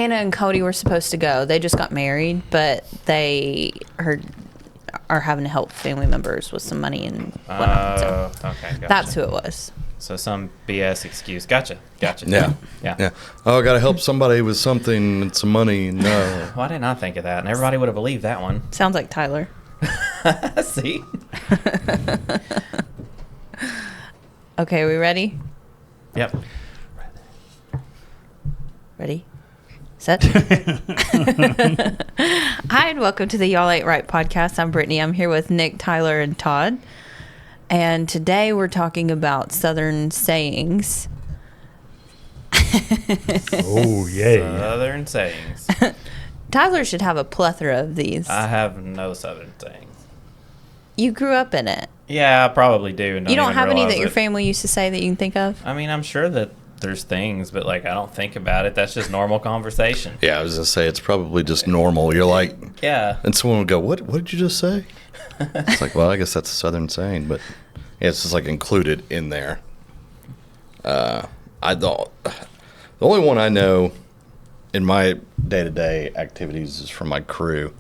Hannah and Cody were supposed to go. They just got married, but they are having to help family members with some money and whatnot. So Okay, gotcha. that's who it was. So some BS excuse. Gotcha. Yeah. Oh, I got to help somebody with something and some money. No. Why didn't I think of that? And everybody would have believed that one. Sounds like Tyler. See? Okay, are we ready? Yep. Ready? Set? Hi, and welcome to the Y'all Ain't Right podcast. I'm Brittany. I'm here with Nick, Tyler, and Todd. And today we're talking about Southern sayings. Oh, yeah. Southern sayings. Tyler should have a plethora of these. I have no Southern sayings. You grew up in it. Yeah, I probably do. And You don't even have any realize that your it. family used to say that you can think of? I mean, I'm sure that there's things, but like I don't think about it. That's just normal conversation. Yeah, I was going to say, it's probably just normal. You're like, Yeah. and someone would go, what did you just say? It's like, well, I guess that's a Southern saying, but yeah, it's just like included in there. The only one I know in my day-to-day activities is from my crew.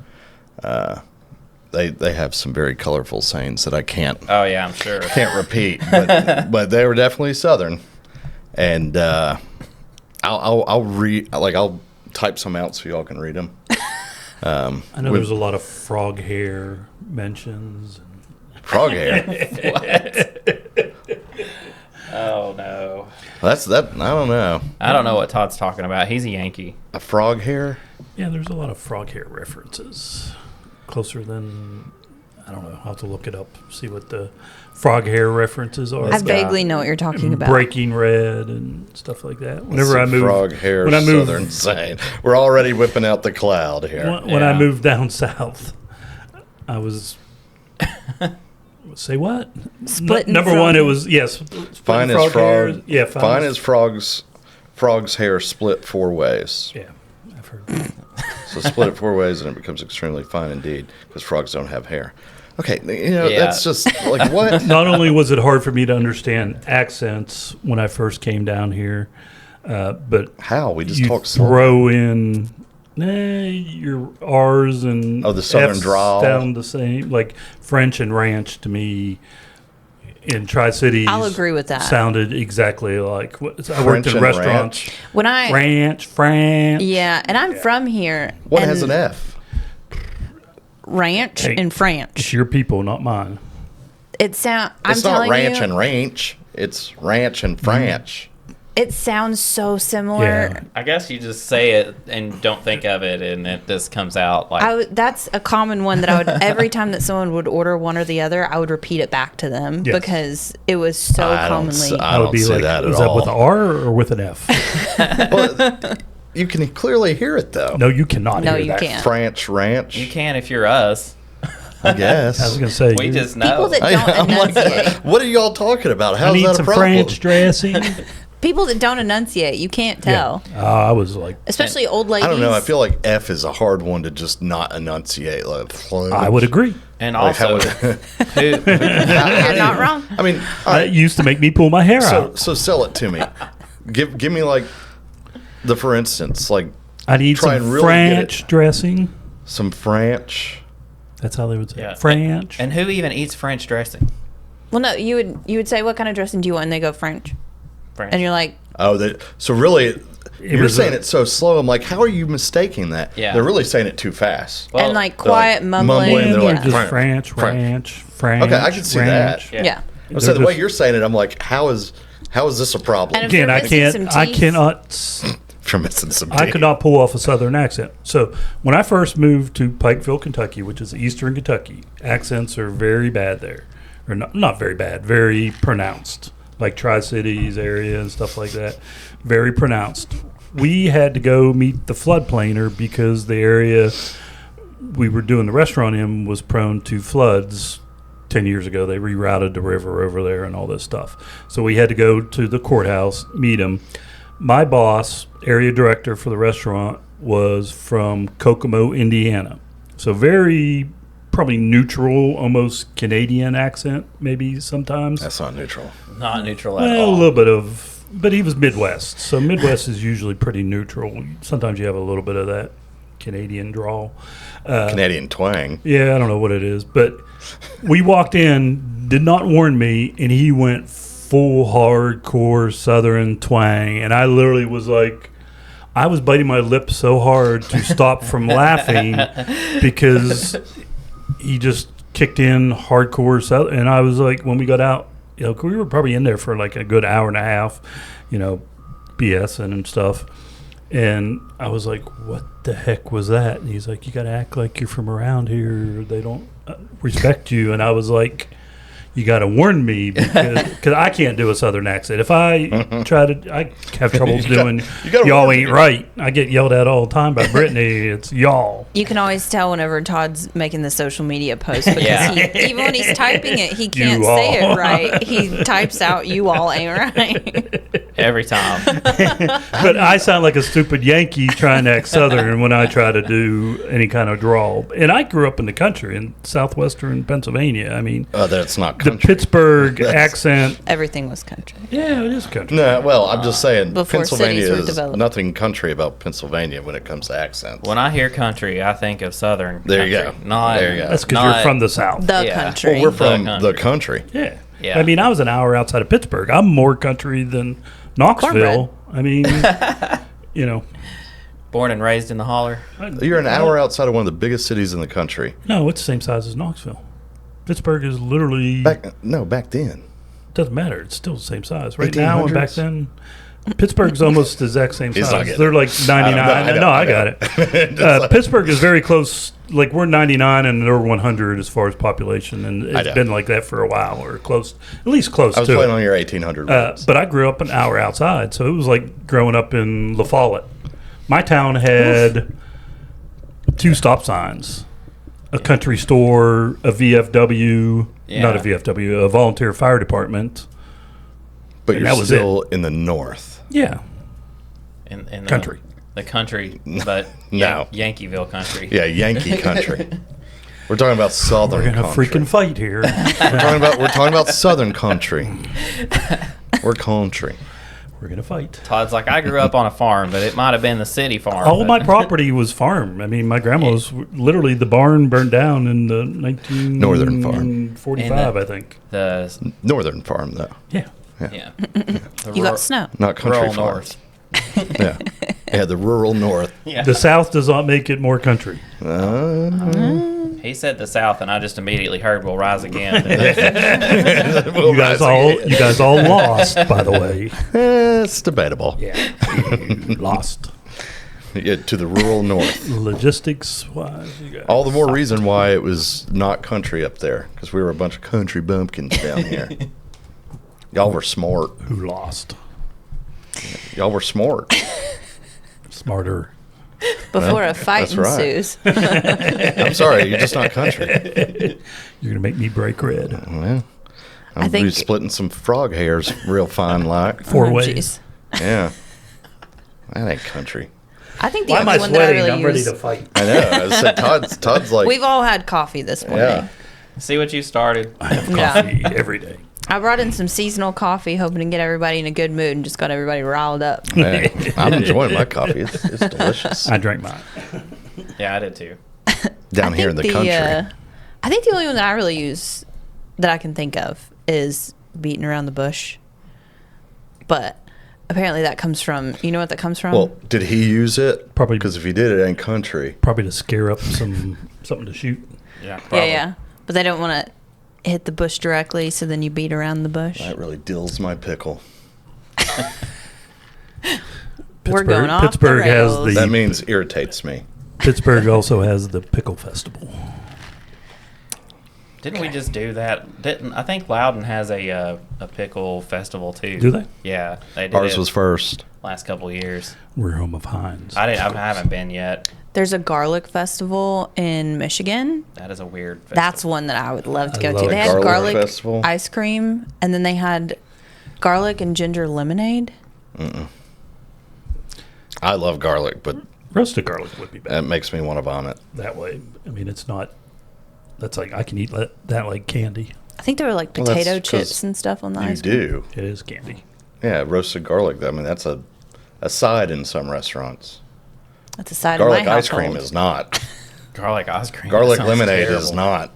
They have some very colorful sayings that I can't Oh yeah, I'm sure. repeat, but they were definitely Southern. And I'll type some out so y'all can read them. I know there's a lot of frog hair mentions. Frog hair. Oh no. That's that. I don't know. I don't know what Todd's talking about. He's a Yankee. A frog hair. Yeah, there's a lot of frog hair references. Closer than, I don't know, I'll have to look it up, see what the frog hair references are. I vaguely know what you're talking about. Breaking Red and stuff like that. Whenever I moved, frog hair. when I moved, Southern saying. We're already whipping out the cloud here. when I Yeah. moved down south, I was. Say what? Splitting Number frog- one, it was yes. Fine as frog. Yeah, Fine as frog's hair split 4 ways. Yeah, I've heard that. So split it 4 ways and it becomes extremely fine indeed because frogs don't have hair. Okay, Yeah. that's just like what? Not only was it hard for me to understand accents when I first came down here, but How? We just you talk slow. throw in your R's and Oh, the Southern F's drawl. sound the same. Like French and ranch to me in Tri-Cities. I'll agree with that. Sounded exactly like I worked French in and restaurants. When I Ranch, France. Yeah, and I'm from here. What and has an F? Ranch Hey, and It's French. your people, not mine. I'm It's not telling ranch you, and ranch. It's ranch and French. it sounds so similar. Yeah. I guess you just say it and don't think of it, and it just comes out like. That's a common one that I would every time that someone would order one or the other, I would repeat it back to them Yes. because it was so I don't commonly. I don't see that at is that all. with an R or with an F? Well, you can clearly hear it though. No, you cannot No, hear you that. can't. French ranch. You can if you're us. I guess. I was going to say, We just know. People that don't enunciate. What are y'all talking about? I How's need that a some problem? French dressing. People that don't enunciate, you can't tell. I was like, Especially old ladies. I don't know. I feel like F is a hard one to just not enunciate. Like, I would agree. And Like, how also, would- who, You're not wrong. I mean, all It right, used to make me pull my hair out. so sell it to me. Give me like the for instance, like I need try some and really get French dressing. some French. That's how they would say yeah. it. French. And who even eats French dressing? Well, no, you would say, what kind of dressing do you want? And they go French. French. And you're like, Oh, so really, you're was saying a- it so slow. I'm like, how are you mistaking that? Yeah. They're really saying it too fast. Well, and like they're like quiet mumbling. mumbling, they're Yeah, like, just French, French, French. Okay, I can see that. Yeah. Yeah. So the They're way just- you're saying it, I'm like, how is this a problem? And if Again, they're I missing can't. some I teeth- cannot. For missing some I teeth. could not pull off a Southern accent. So when I first moved to Pikeville, Kentucky, which is eastern Kentucky, accents are very bad there, or not very bad, very pronounced, like Tri-Cities area and stuff like that, very pronounced. We had to go meet the floodplainer because the area we were doing the restaurant in was prone to floods. 10 years ago, they rerouted the river over there and all this stuff. So we had to go to the courthouse, meet him. My boss, area director for the restaurant, was from Kokomo, Indiana. So very probably neutral, almost Canadian accent, maybe sometimes. That's not neutral. Not neutral at Well, a all. little bit of but he was Midwest, so Midwest is usually pretty neutral. Sometimes you have a little bit of that Canadian drawl. Canadian twang. Yeah, I don't know what it is, but we walked in, did not warn me, and he went full hardcore Southern twang, and I literally was like, I was biting my lip so hard to stop from laughing because he just kicked in hardcore Southern, and I was like, when we got out, we were probably in there for like a good hour and a half, BSing and stuff. And I was like, what the heck was that? And he's like, you got to act like you're from around here. They don't respect you. And I was like, you got to warn me because I can't do a Southern accent. If I try to, I have trouble doing y'all ain't right. I get yelled at all the time by Brittany. It's y'all. You can always tell whenever Todd's making the social media post because even when he's typing it, he can't say it right. He types out "you all ain't right" every time. But I sound like a stupid Yankee trying to act Southern when I try to do any kind of drawl. And I grew up in the country in southwestern Pennsylvania. I mean, that's not country. The Pittsburgh accent. Everything was country. Yeah, it is country. No, well, I'm just saying, Before Pennsylvania cities were is developed. nothing country about Pennsylvania when it comes to accents. When I hear country, I think of Southern. There you country. go. Not, There you go. That's because you're from the South. The Yeah. country. Well, we're from The the country. Yeah. Yeah. I mean, I was an hour outside of Pittsburgh. I'm more country than Knoxville. I mean, Born and raised in the holler. You're an hour outside of one of the biggest cities in the country. No, it's the same size as Knoxville. Pittsburgh is literally Back then. doesn't matter. It's still the same size. Right now and back then, Pittsburgh's almost the exact same He's not size. getting They're like 99. I got it. Pittsburgh is very close. Like we're 99 and they're 100 as far as population, and it's been like that for a while, or close, at least close I was to playing it. on your 1800 words. But I grew up an hour outside, so it was like growing up in La Follette. My town had 2 stop signs, a country store, a VFW, not a VFW, a volunteer fire department. But and you're that was still in the north. Yeah, In the country. The country, but No. Yankeeville country. Yeah, Yankee country. We're talking about southern We're gonna country. freaking fight here. We're talking about southern country. We're country. We're gonna fight. Todd's like, I grew up on a farm, but it might have been the city farm. All but- my property was farm. I mean, my grandma's literally the barn burned down in the 1945, Northern farm. 45, I think. The Northern farm, though. Yeah. yeah. The You got snow. Not country rural farm. north. Yeah. Yeah, the rural north. Yeah. The South does not make it more country. He said the South, and I just immediately heard "We'll Rise Again." You guys all lost, by the way. It's debatable. Yeah, you lost. Yeah, to the rural north. Logistics wise, you guys. All the more reason why it was not country up there, because we were a bunch of country bumpkins down here. Y'all were smart. Who lost? Y'all were smart. Smarter. Before a fight that's right. ensues. I'm sorry, you're just not country. You're gonna make me break red. Well, I I'm think- splitting some frog hairs real fine like. 4 Oh, ways. jeez. Yeah. That ain't country. I think the Why am I only one that I sweating? really I'm ready use. to fight. I know. I said Todd's like, We've all had coffee this morning. yeah. See what you started. I have Yeah. coffee every day. I brought in some seasonal coffee, hoping to get everybody in a good mood, and just got everybody riled up. Hey, I'm enjoying my coffee. It's delicious. I drank mine. Yeah, I did too. Down here in the country. I think the only one that I really use that I can think of is beating around the bush. But apparently that comes from, you know what that comes from? Well, did he use it? Probably- Because if he did, it ain't country. Probably to scare up something to shoot. Yeah, yeah. But they don't want to hit the bush directly, so then you beat around the bush. That really dills my pickle. We're going off Pittsburgh the has rails. the That means irritates me. Pittsburgh also has the pickle festival. Didn't we just do that? Didn't I think Loudon has a pickle festival too? Do they? Yeah, they did. Ours it was first. last couple of years. We're home of Heinz. I haven't been yet. There's a garlic festival in Michigan. That is a weird festival. That's one that I would love to I go love to. it. They had Garlic garlic festival? ice cream, and then they had garlic and ginger lemonade. I love garlic, but Roasted garlic would be that bad makes me want to vomit. that way. I mean, it's not. That's like I can eat that like candy. I think there were like Well, that's potato 'cause chips and stuff on the You ice cream. do. It is candy. Yeah, roasted garlic. I mean, that's a side in some restaurants. That's a side Garlic of my ice household. cream is not. Garlic ice cream. Garlic that sounds lemonade terrible. is not.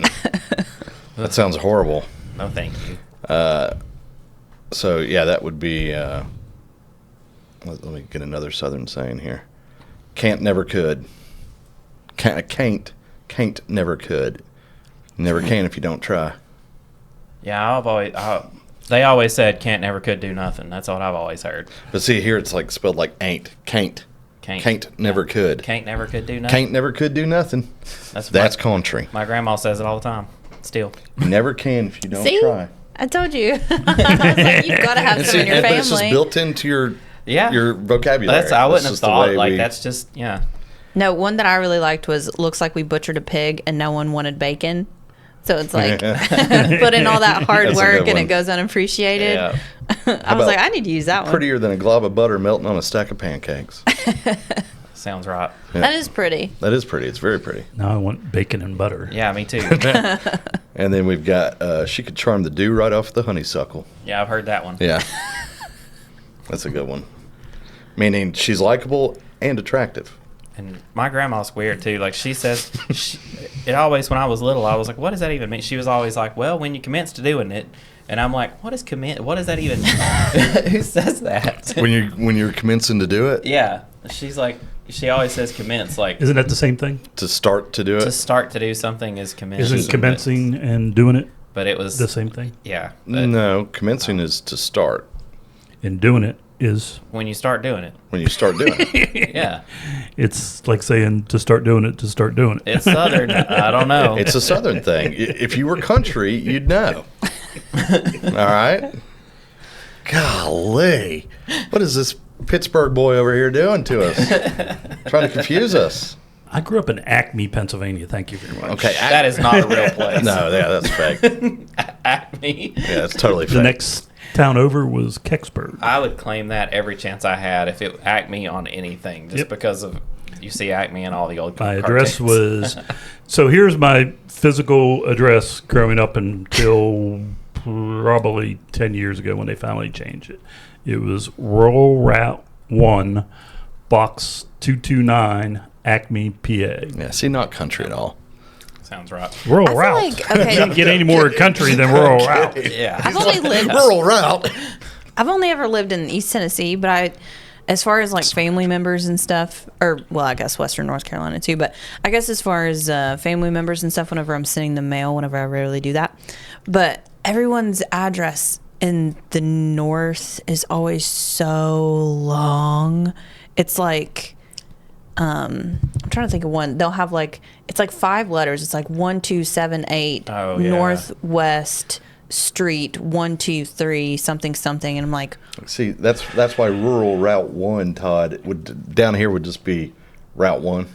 That sounds horrible. No, thank you. So yeah, that would be. Let me get another Southern saying here. Can't, never could. Can't, never could. Never can if you don't try. Yeah, they always said can't, never, could, do nothing. That's what I've always heard. But see, here it's like spelled like ain't. Can't, never could. Can't, never, could, do nothing. Can't, never could do nothing. That's country. My grandma says it all the time. Still. You never can if you don't See? try. I told you. I was like, you've got to have And some in your but it's just family. built into your I vocabulary. wouldn't have just the thought. way Like, we- that's just, yeah. No, one that I really liked was looks like we butchered a pig and no one wanted bacon. So it's like put in all that hard That's a work good and one. it goes unappreciated. Yeah. I was like, I need to use that one. prettier than a glob of butter melting on a stack of pancakes. Sounds right. Yeah. That is pretty. That is pretty. It's very pretty. Now I want bacon and butter. Yeah, me too. And then we've got she could charm the dew right off the honeysuckle. Yeah, I've heard that one. Yeah. That's a good one. Meaning she's likable and attractive. And my grandma's weird too. Like she says, it always, when I was little, I was like, what does that even mean? She was always like, well, when you commence to doing it. And I'm like, what is commence? What does that even Who says that? When you're commencing to do it, Yeah. She's like, she always says commence. Like, Isn't that the same thing? to start to do it. to start to do something is commence. Isn't commencing and doing it But it was, the same thing? yeah. But No, commencing is to start. And doing it is, when you start doing it. When you start doing it. Yeah. it's like saying to start doing it, to start doing it. It's Southern. I don't know. It's a Southern thing. If you were country, you'd know. All right? Golly. What is this Pittsburgh boy over here doing to us? Trying to confuse us. I grew up in Acme, Pennsylvania. Thank you very much. Okay. That is not a real place. No, yeah, that's fake. Acme. Yeah, that's totally fake. The next town over was Kecksburg. I would claim that every chance I had if it Acme on anything, just Yep. because of you see Acme and all the old My cartoons. address was, so here's my physical address growing up until probably 10 years ago when they finally changed it. It was Rural Route 1, Box 229, Acme, PA. Yeah, see, not country at all. Sounds right. Rural I feel Route. like, okay. You can't get any more country than Rural Route. Yeah. I've only lived. Rural route. I've only ever lived in East Tennessee, but as far as like family members and stuff, or well, I guess Western North Carolina too. But I guess as far as family members and stuff, whenever I'm sending them mail, whenever I rarely do that, but everyone's address in the north is always so long. It's like. I'm trying to think of one. They'll have like it's like 5 letters. It's like 1278 Oh, yeah. Northwest Street 123 something something, and I'm like, See, that's why rural route 1, Todd, would down here would just be route 1.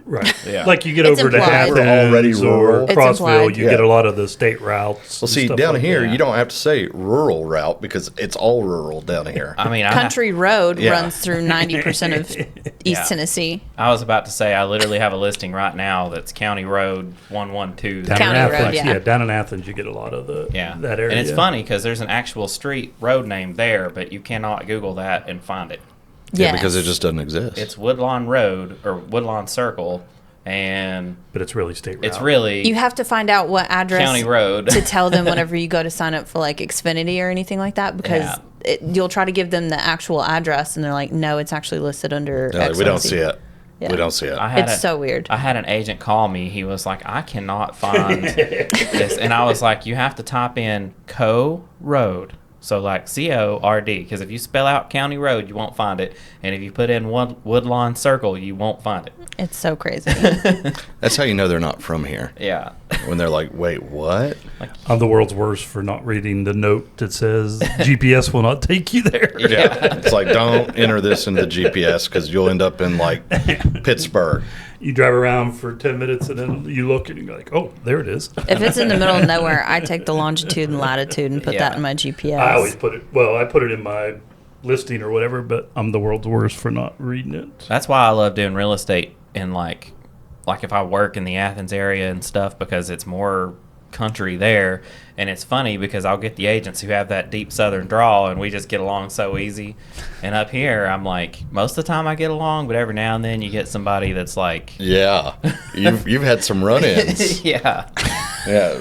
Right. Yeah. Like you get It's over to implied. We're already Athens rural. or It's Crossville, implied. you Yeah. get a lot of the state routes. Well, and see, stuff down like here, that. you don't have to say rural route because it's all rural down here. I mean, Country Road Yeah. runs through 90% of East Yeah. Tennessee. I was about to say I literally have a listing right now that's County Road 112. Down County in Road, Athens, yeah. down in Athens, you get a lot of that area. And it's funny because there's an actual street road name there, but you cannot Google that and find it. Yeah, because it just doesn't exist. It's Woodlawn Road or Woodlawn Circle, and But it's really state route. it's really You have to find out what address County Road. to tell them whenever you go to sign up for like Xfinity or anything like that, because Yeah. you'll try to give them the actual address and they're like, no, it's actually listed under No, we don't XYZ. see it. Yeah. We don't see it. It's so weird. I had an agent call me. He was like, I cannot find this. And I was like, you have to type in Road. So like CORD, because if you spell out County Road, you won't find it. And if you put in Woodlawn Circle, you won't find it. It's so crazy. That's how you know they're not from here. Yeah. When they're like, wait, what? I'm the world's worst for not reading the note that says GPS will not take you there. Yeah. It's like, don't enter this into the GPS because you'll end up in like Pittsburgh. You drive around for 10 minutes and then you look and you're like, oh, there it is. If it's in the middle of nowhere, I take the longitude and latitude and put Yeah. that in my GPS. I always put it in my listing or whatever, but I'm the world's worst for not reading it. That's why I love doing real estate in like if I work in the Athens area and stuff, because it's more country there. And it's funny because I'll get the agents who have that deep Southern drawl, and we just get along so easy. And up here, I'm like, most of the time I get along, but every now and then you get somebody that's like, Yeah, you've had some run-ins. yeah,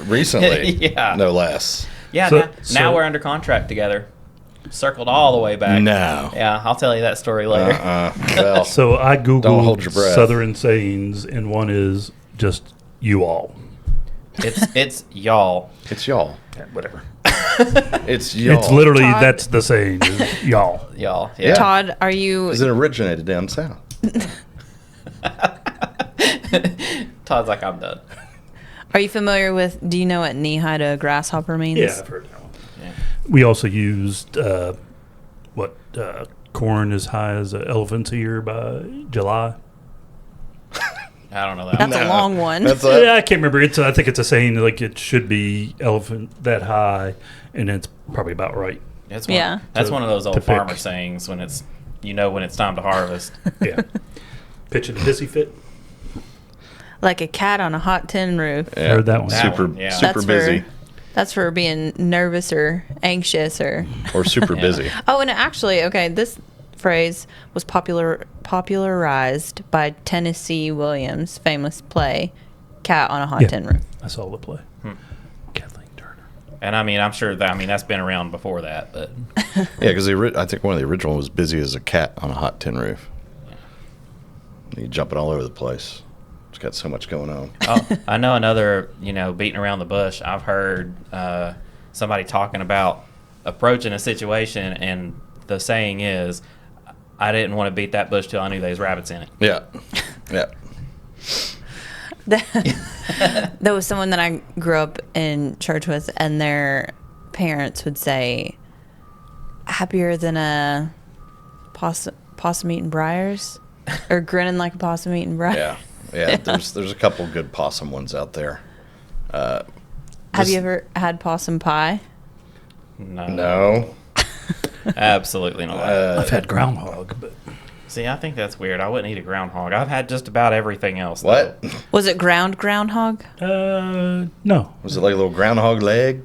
Recently. Yeah. No less. yeah. So- Now we're under contract together. Circled all the way back. No. Yeah, I'll tell you that story later. Well, So I Don't hold your googled breath. Southern sayings, and one is just "you all." It's y'all. it's y'all. Whatever. It's y'all. It's literally Todd. that's the saying, is y'all. Y'all. Yeah. Todd, are you? Because it originated down south. Todd's like, I'm done. Are you familiar with? Do you know what knee-high to a grasshopper means? Yeah, I've heard that one. Yeah. We also used corn as high as an elephant's ear by July. I don't know that. That's one. a long one. That's Yeah, I can't remember. I think it's a saying like it should be elephant that high, and it's probably about right. That's one, Yeah. That's To- one of those to old pick. farmer sayings when it's when it's time to harvest. Yeah. Pitching a hissy fit. Like a cat on a hot tin roof. Yeah. Heard that one. Super, one, yeah. super That's busy. That's for being nervous or anxious or. Or super Yeah. busy. Oh, and actually, okay, this phrase was popularized by Tennessee Williams' famous play, "Cat on a Hot Yeah. Tin Roof." I saw the play. Kathleen Turner. And I mean, I'm sure that's been around before that, but Yeah, because I think one of the original was busy as a cat on a hot tin roof. You jumping all over the place. It's got so much going on. oh, I know another, beating around the bush. I've heard somebody talking about approaching a situation, and the saying is, I didn't want to beat that bush till I knew there was rabbits in it. Yeah. Yeah. There was someone that I grew up in church with, and their parents would say, "Happier than a possum eating briars," or "grinning like a possum eating briars." Yeah. Yeah. There's a couple good possum ones out there. Have Just- you ever had possum pie? No. Absolutely not. I've had groundhog, but See, I think that's weird. I wouldn't eat a groundhog. I've had just about everything else. What? though. Was it groundhog? no. Was it like a little groundhog leg?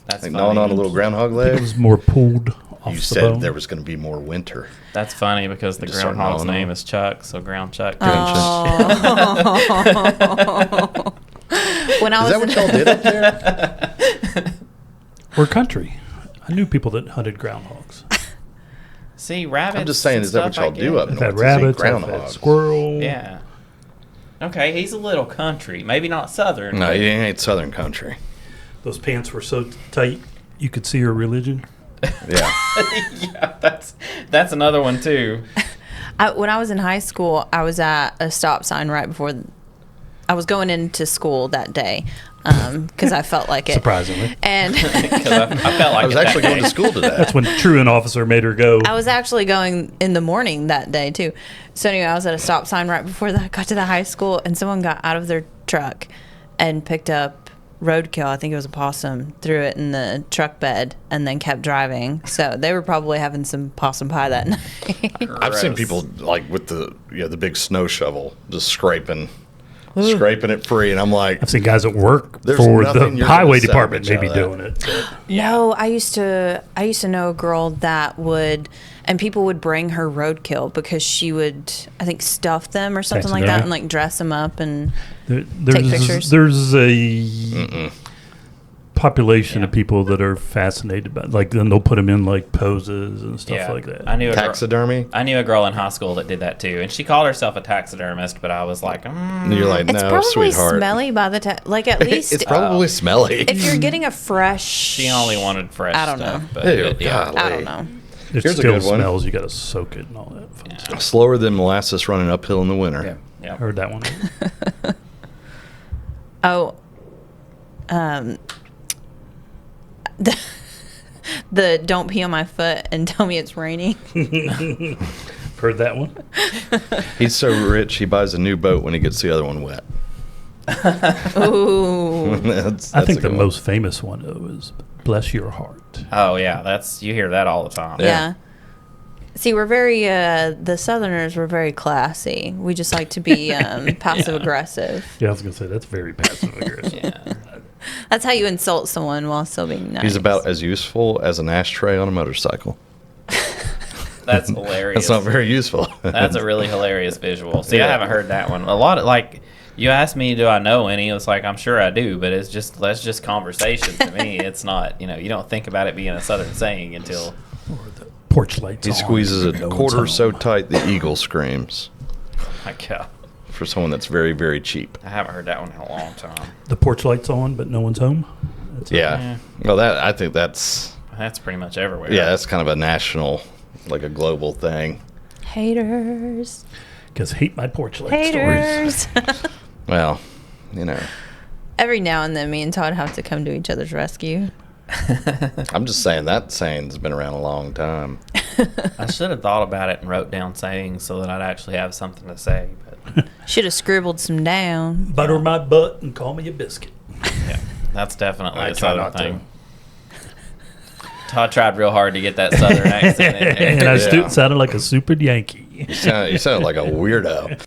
That's Like funny. gnawing on a little groundhog It leg? was more pulled off You the said bone. there was going to be more winter. That's funny because the Just start groundhog's gnawing name on. is Chuck, so Ground Chuck. Oh. When I Is was that what y'all did up there? Or country. I knew people that hunted groundhogs. See, rabbits. I'm just saying, and is that what stuff I y'all do get. up I've north? had is eat rabbits, I've had groundhogs? squirrel. Yeah. Okay, he's a little country. Maybe not southern. No, but- he ain't southern country. Those pants were so tight you could see her religion. Yeah. yeah, that's another one too. When I was in high school, I was at a stop sign right before I was going into school that day because I felt like it. Surprisingly. And 'Cause I felt like I was it that actually going day. to school today. That's when truant officer made her go. I was actually going in the morning that day too. So anyway, I was at a stop sign right before I got to the high school, and someone got out of their truck and picked up roadkill. I think it was a possum. Threw it in the truck bed and then kept driving. So they were probably having some possum pie that night. I've seen Gross. people like with the big snow shovel just scraping it free, and I'm like, I've seen guys at work There's for nothing the you're highway gonna department salvage maybe out of doing it. but- No, I used to know a girl that would, and people would bring her roadkill because she would, I think, stuff them or something like that Taxidermy? and like dress them up and There's pictures. there's a population of people that are fascinated by, like, then they'll put them in like poses and stuff Yeah, like that. I knew a girl, taxidermy. I knew a girl in high school that did that too, and she called herself a taxidermist. But I was like, And you're like, it's no, probably sweetheart. smelly by the time, like at least It's probably smelly. if you're getting a fresh. she only wanted fresh I don't stuff. know. But Ew, yeah. golly. I don't know. It Here's a still good one. smells. You got to soak it and all that. Fun stuff. Slower than molasses running uphill in the winter. Yeah. Yeah. Heard that one. Oh, the don't pee on my foot and tell me it's raining. Heard that one. He's so rich, he buys a new boat when he gets the other one wet. Ooh. That's I think a the good one. most famous one though is "Bless Your Heart." Oh yeah, you hear that all the time. Yeah. See, we're very the Southerners. We're very classy. We just like to be passive aggressive. Yeah, I was gonna say that's very passive aggressive. Yeah. That's how you insult someone while still being nice. He's about as useful as an ashtray on a motorcycle. That's hilarious. That's not very useful. That's a really hilarious visual. See, I haven't heard that one. A lot of like, you asked me, do I know any? It's like, I'm sure I do, but that's just conversation to me. It's not, you don't think about it being a Southern saying until. Or the porch lights He on. squeezes a No one's quarter home. so tight the eagle screams. My God, For someone that's very, very cheap. I haven't heard that one in a long time. The porch lights on, but no one's home. That's it. Yeah. Well, I think that's pretty much everywhere. yeah, that's kind of a national, like a global thing. Haters. Because hate my porch light stories. Haters. Well, Every now and then, me and Todd have to come to each other's rescue. I'm just saying that saying's been around a long time. I should have thought about it and wrote down sayings so that I'd actually have something to say. But Should have scribbled some down. Butter my butt and call me a biscuit. yeah, that's definitely I a try Southern not to. thing. Todd tried real hard to get that Southern accent in there. And I Yeah. sounded like a super Yankee. You sound like a weirdo.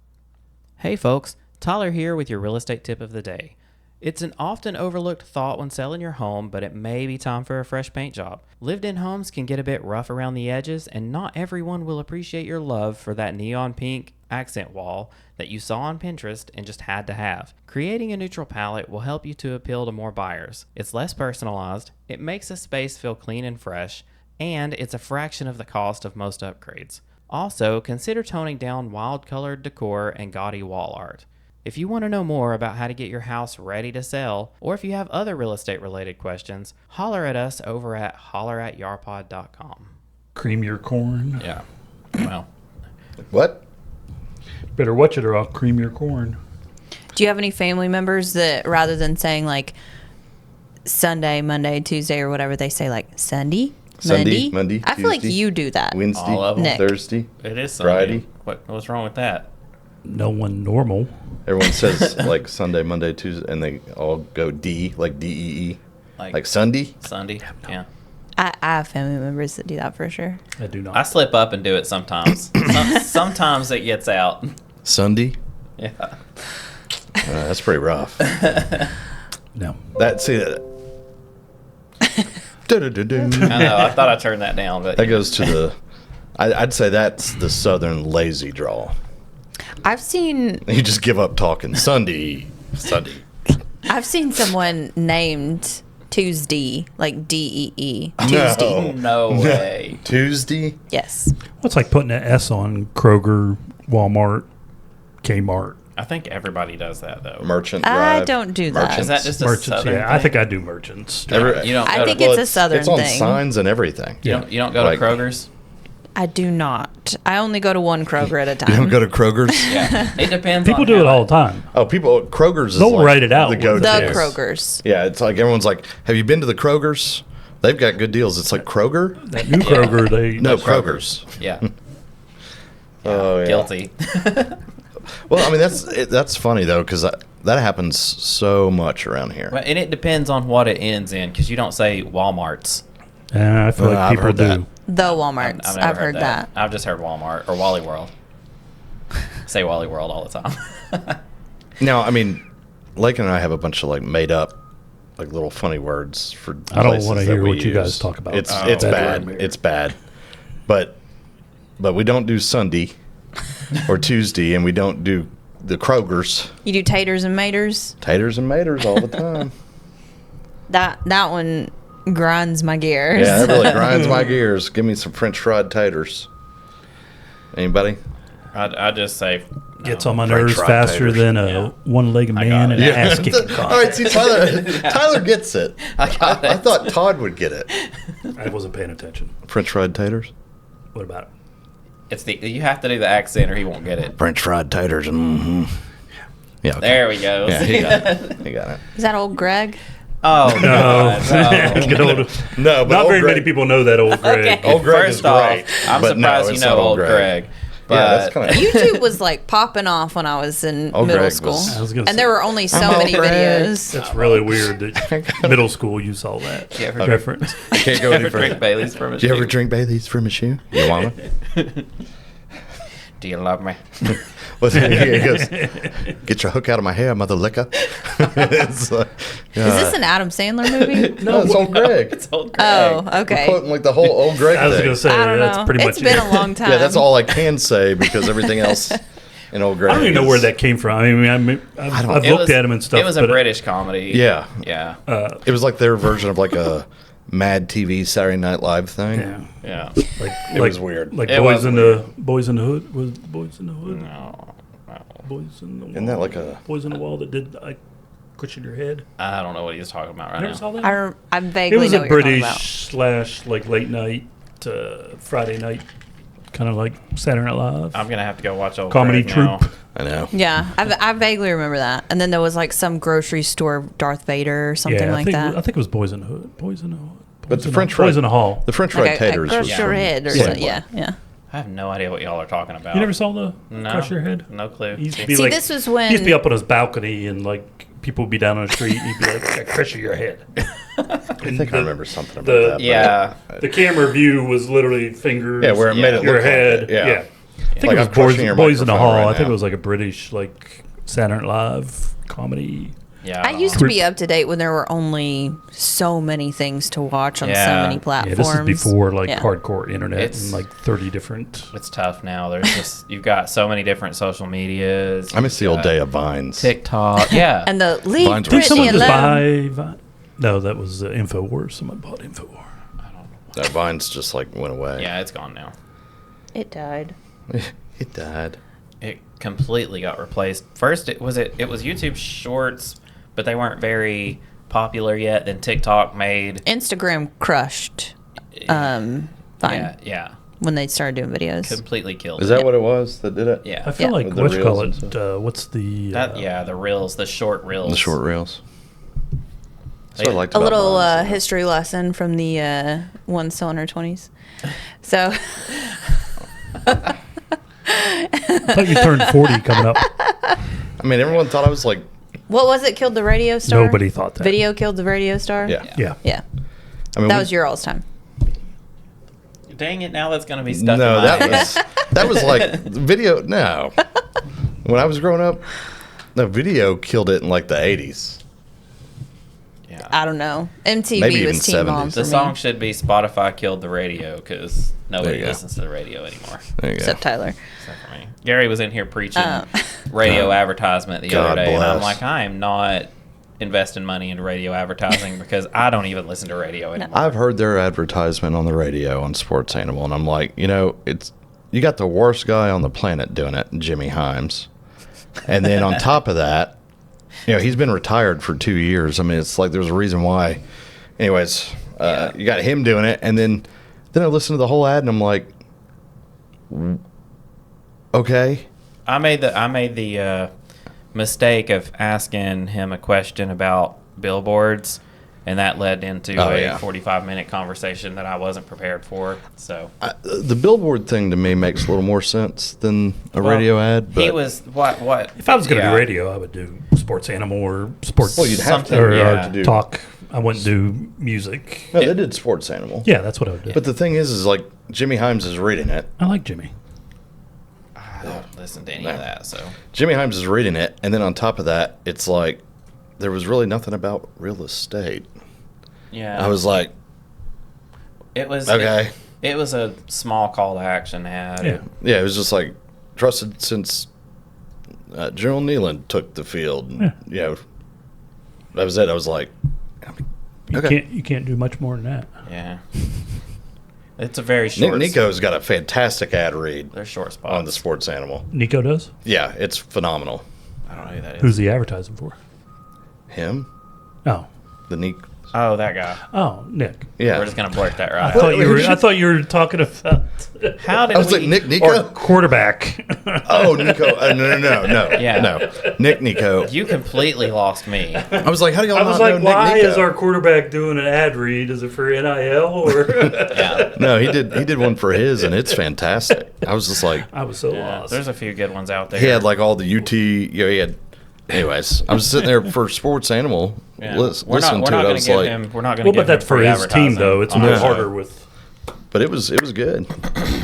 Hey folks, Tyler here with your real estate tip of the day. It's an often overlooked thought when selling your home, but it may be time for a fresh paint job. Lived-in homes can get a bit rough around the edges, and not everyone will appreciate your love for that neon pink accent wall that you saw on Pinterest and just had to have. Creating a neutral palette will help you to appeal to more buyers. It's less personalized, it makes a space feel clean and fresh, and it's a fraction of the cost of most upgrades. Also, consider toning down wild-colored decor and gaudy wall art. If you want to know more about how to get your house ready to sell, or if you have other real estate related questions, holler at us over at holleratyarpod.com. Cream your corn. Yeah. Well, What? Better watch it or I'll cream your corn. Do you have any family members that rather than saying like Sunday, Monday, Tuesday, or whatever, they say like Sunday? Sunday, Monday, I feel like Tuesday, you do that. Wednesday, All of 'em. Nick. Thursday. it is Sunday. Friday. What's wrong with that? No one normal. Everyone says like Sunday, Monday, Tuesday, and they all go D, like D-E-E. Like Sunday? Sunday. Yeah. I have family members that do that for sure. I do not. I slip up and do it sometimes. Sometimes it gets out. Sunday? Yeah. That's pretty rough. No. See that. Do-do-do-do. I know. I thought I turned that down, but That goes to the. I'd say that's the Southern lazy drawl. I've seen You just give up talking. Sunday. someone named Tuesday, like Dee. No. Tuesday. no way. Tuesday? Yes. What's like putting an S on Kroger, Walmart, Kmart? I think everybody does that though. Merchant I Drive. don't do that. Is that just a Merchants, Southern yeah. I thing? think I do merchants. Every- You don't I go think to, it's a Southern It's on thing. signs and everything. you don't go Like- to Kroger's. I do not. I only go to one Kroger at a time. You don't go to Kroger's? Yeah, it depends. People on do how it all the time. Oh, Kroger's is They'll like write it out the with go-to. The Yes. Krogers. Yeah, it's like everyone's like, have you been to the Kroger's? They've got good deals. It's like Kroger? That new Kroger, they No, Kroger's. Yeah. Oh, yeah. Guilty. Well, I mean, that's funny, though, because that happens so much around here. Well, and it depends on what it ends in, because you don't say Walmart's. I feel like I've people heard do. that. The Walmarts. I've never I've heard that. I've just heard Walmart or Wally World. Say Wally World all the time. Now, I mean, Lake and I have a bunch of, like, made-up, like, little funny words for I don't places wanna that hear we what you guys use. talk about. It's Oh. it's Bedroom bad. here. It's bad. But we don't do Sunday or Tuesday, and we don't do the Kroger's. You do taters and maters? Taters and maters all the time. That one grinds my gears. Yeah, that really grinds my gears. Give me some French fried taters. Anybody? I just say Gets on my French nerves fried faster taters. than a Yeah. one-legged I got man it. in an Yeah. ass-kicking All right, see, contest. Tyler gets it. I got I it. thought Todd would get it. I wasn't paying attention. French fried taters? What about it? you have to do the accent or he won't get it. French fried taters. Mm-hmm. Yeah, okay. There we go. Yeah, he got it. He got it. Is that old Greg? Oh No. God, no. Good old- No, but not old very Greg- many people know that old Greg. Okay. Old Greg First is off, great, I'm but no, surprised you it's know not old Greg. But Yeah, that's kind of. YouTube was like popping off when I was in Old middle Greg school. was- I was gonna And say- there were only so I'm many old Greg. videos. That's really weird that middle school you saw that You ever reference. Can't go any ever drink further. Bailey's from a Do you ever shoe? drink Bailey's from a shoe? You want it? Do you love me? He goes, "Get your hook out of my hair, mother licker." It's like, Is this an Adam Sandler movie? no, it's old Greg. It's old Greg. Oh, okay. Quoting like the whole old Greg I was thing. going to say, I don't that's know. pretty It's much been it. a long time. Yeah, that's all I can say because everything else in old Greg. I don't even know where that came from. I mean, I've looked at him and stuff. It was a but British comedy. Yeah. Yeah. It was like their version of like a Mad TV Saturday Night Live thing. Yeah. Yeah. It was weird. Like It Boys was in weird. the Boys in the Hood was Boys in the Hood. No. Boys in the Wall. Isn't that like a- Boys in the Wall that did like Cushion Your Head? I don't know what he's talking about right Never now. saw that. I It vaguely was know a what you're talking British about. / like late night, Friday night, kind of like Saturday Night Live. I'm gonna have to go watch old Comedy Greg now. troupe. I know. Yeah, I vaguely remember that. And then there was like some grocery store Darth Vader or something Yeah, like I that. think it was Boys in the Hood. Boys in the Hood. But the Boys French Boys fried in the Hall. the French Like fried taters crush was your from head or Sandler. something. Yeah, yeah. I have no idea what y'all are talking about. You never saw the No. Crush Your Head? No clue. He used to be See, like, this was he used to be when up on his balcony and like people would be down on the street and he'd be like, "I crush your head." I think I remember something about the- that. but Yeah. The camera view was literally fingers. Yeah, where it made it your look like head. it, yeah. Yeah. I think Like it was I'm crushing your Boys in the microphone Hall. right I think now. it was like a British like Saturday Night Live comedy. Yeah. I used to be up to date when there were only so many things to watch on so Yeah. many Yeah, platforms. this is before like Yeah. hardcore internet It's- and like 30 different. It's tough now. There's just you've got so many different social medias. I miss the old You've day got of Vines. TikTok. Yeah. And the Leave Vines were Did someone Britney just alone. buy? No, that was InfoWars. Someone bought InfoWars. That Vines just like went away. Yeah, it's gone now. It died. It died. It completely got replaced. First, it was YouTube Shorts, but they weren't very popular yet. Then TikTok made. Instagram crushed. Fine. Yeah. When they started doing videos. Completely killed. Is it. that what it was that did it? Yeah. I feel Yeah. like With the what you call reels and it? What's the? The reels, the short reels. The short reels. That's what I liked A about little Vines. history lesson from the one still in her 20s. So I thought you turned 40 coming up. I mean, everyone thought I was like, what was it? Killed the radio star? Nobody thought that. Video killed the radio star? yeah. Yeah. Yeah. I mean, That was your all's time. Dang it! Now that's gonna be stuck. no, in my that head. was that was like video. No, when I was growing up, no video killed it in like the 80s. Yeah. I don't know. MTV Maybe even was Teen Mom 70s. for The me. song should be Spotify killed the radio because nobody There you go. listens to the radio anymore. There you go. Except Tyler. Except for me. Gary was in here preaching Oh. radio advertisement the God other day, and I'm bless. like, I am not investing money into radio advertising because I don't even listen to radio anymore. I've heard their advertisement on the radio on Sports Animal, and I'm like, it's you got the worst guy on the planet doing it, Jimmy Himes, and then on top of that, he's been retired for 2 years. I mean, it's like there's a reason why. Anyways, you got him doing it, and then I listened to the whole ad, and I'm like, okay. I made the mistake of asking him a question about billboards, and that led into a 45-minute conversation that I wasn't prepared for. So The billboard thing to me makes a little more sense than a radio ad. But he was what? If I was going to yeah. do radio, I would do Sports Animal or Sports. Well, you'd have Something, to, or, yeah. to do. talk. I wouldn't do music. No, they did Sports Animal. Yeah, that's what I would do. But the thing is like Jimmy Himes is reading it. I like Jimmy. I don't listen to any No. of that. So Jimmy Himes is reading it, and then on top of that, it's like there was really nothing about real estate. yeah, I was like, It was okay. It was a small call to action ad. Yeah. Yeah, it was just like trusted since General Nealon took the field. And, that was it. I was like, okay. You can't do much more than that. Yeah. It's a very Nick short. Nico's got a fantastic ad read They're short spots. on the Sports Animal. Nico does. Yeah, it's phenomenal. I don't know who that is. Who's he advertising for? Him, Oh, the Nick. Oh, that guy. oh, Nick. Yeah, We're just gonna blurt that I right thought out. you were. I thought you were talking about How did I was we? like Nick Nico. or quarterback. Oh, Nico. No. Yeah. No. Nick Nico. You completely lost me. I was like, how do y'all I was not like, know why Nick Nico? is our quarterback doing an ad read? Is it for NIL or? Yeah. No, he did one for his, and it's fantastic. I was just like, I was so Yeah, lost. there's a few good ones out there. he had like all the UT. He had. Anyways, I was sitting there for Sports Animal, Yeah. listening to it. I gonna was give like, him. We're not gonna. well, give but that's him for free his team though. It's a advertising little on harder the with but it was good.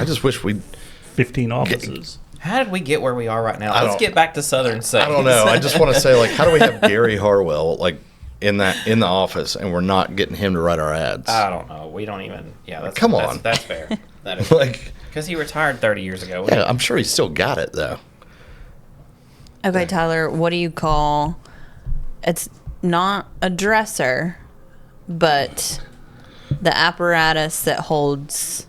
I just wish we'd 15 offices. How did we get where we are right now? I Let's don't- get back to Southern sayings. I don't know. I just want to say, like, how do we have Gary Harwell like in the office, and we're not getting him to write our ads? I don't know. We don't even. Yeah, that's, Come that's, on. That's fair. That is Like, because he retired 30 years ago. yeah, I'm sure he's still got it though. Okay, Tyler, what do you call? It's not a dresser, but the apparatus that holds I